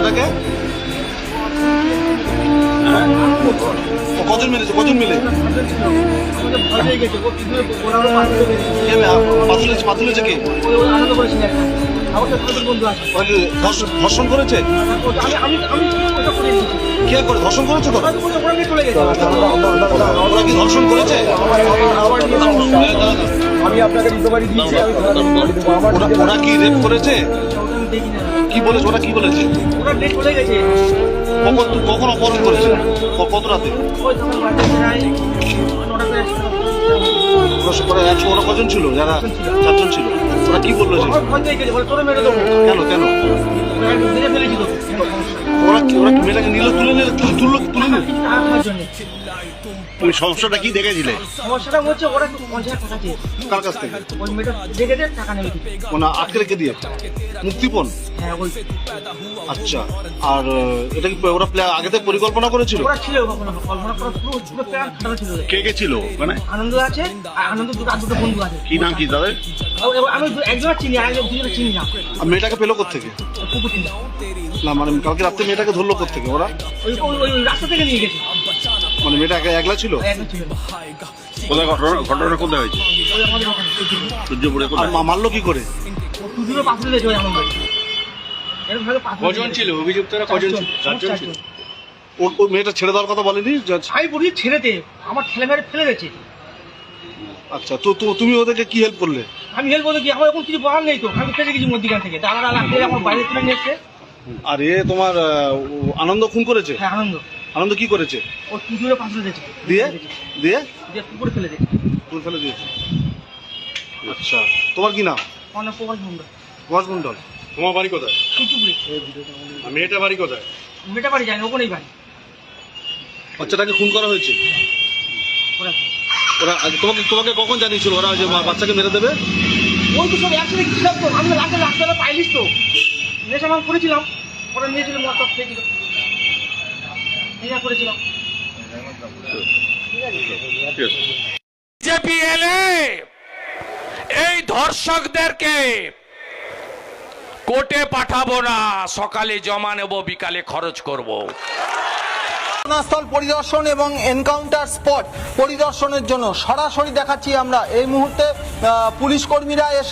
বাচ্চাটাকে? কজন মিলেছে? কজন মিলে পাতুলেছে কে? ধর্ষণ করেছে? কে করে ধর্ষণ করেছে? তো ওরা কি ধর্ষণ করেছে? আমি আপনাকে দিতে পারি, ওরা কি রেপ করেছে? কি বলেছে? ওরা কি বলেছে? কখন অপহরণ করেছে? কত রাতে? ওরা কজন ছিল? যারা 4 জন ছিল, ওরা কি বললো? কেন কেন ওরা মেয়েটাকে নিল, তুলে নিল? তুমি সমস্যাটা কি দেখেছিলে? সমস্যাটা হচ্ছে ওরা একটু পঞ্চায়েত কথা কার কাছ থেকে? ওই মেয়েটা দেখে দিয়ে টাকা নেবে। মানে আটকে রেখে দিয়ে মুক্তিপণ? হ্যাঁ ওই। আচ্ছা, আর এটা কি ওরা আগে থেকে পরিকল্পনা করেছিল? ওরা ছিল কখনো কল্পনা করা পুরো প্ল্যান খারাপ ছিল। কে কে ছিল মানে? আনন্দ আছে, আর আনন্দ দুটো বন্ধু আছে। কি নাম কি তাদের? আমি একজনের চিনি, আর দুজনে চিনি না। আর মেয়েটাকে পেলো কোত্থেকে? কুকুর চিনি না মানে কালকে রাত্রে মেয়েটাকে ধরলো কোত্থেকে ওরা? ওই রাস্তা থেকে নিয়ে গেছে। মানে মেয়েটা একলা ছিল? একজন ছিল। কোথায় ঘটনা কোথায় হয়েছে? ওই আমাদের ওখানে সূর্যপুরে। আর মারলো কি করে? ও দুজনে পাথর দিয়েছে ওই আনন্দ। এরকম ভাবে পাথর। কজন ছিল অভিযুক্তরা? কজন ছিল? 4 জন ছিল। ওই মেয়েটা ছেড়ে দেওয়ার কথা বলেনি? আমি বলি ছেড়ে দে, আমার ঠেলে মেরে ফেলে গেছে। আচ্ছা, তো তুমি ওদেরকে কি হেল্প করলে? আমি হেল্প বলতে কি, আমার এখন কিছু বলার নেই তো, আমি ফেলে গেছি মধ্যিখান থেকে। দাঁড়া লাগবে আমার বাইরে তুলে নিয়ে এসছে। আর তোমার আনন্দ খুন করেছে? হ্যাঁ আনন্দ। আনন্দ কি করেছে? ও দুজনে পাথর দিয়েছে। দিয়ে দিয়ে দিয়ে পুকুরে ফেলে দিয়েছে। তুলে ফেলে দিয়েছে। আচ্ছা, তোমার কি নাম? অনেক প্রকাশ মন্ডল। প্রকাশ মন্ডল। তোমার বাড়ি কোথায়? চুচুপুরে। আর মেয়েটা বাড়ি কোথায়? মেয়েটা বাড়ি যায় না, ওখানেই বাড়ি। বাচ্চাটাকে খুন করা হয়েছে? ওরা তোমাকে কখন জানিয়েছিল ওরা যে বাচ্চাকে মেরে দেবে? ওই তো সব একসাথে ছিলাম তো, আমি রাস্তা পাইলিস তো নেশা মান করেছিলাম। ওরা নিয়েছিল মদ টপ খেয়েছিল, নেশা করেছিলাম। বিজেপি এলে এই ধর্ষকদেরকে কোর্টে পাঠাবো না, সকালে জমা নেব, বিকালে খরচ করব। ঘটনাস্থল পরিদর্শন এবং এনকাউন্টার স্পট পরিদর্শনের জন্য সরাসরি দেখাচ্ছি আমরা এই মুহূর্তে পুলিশ কর্মীরা এসে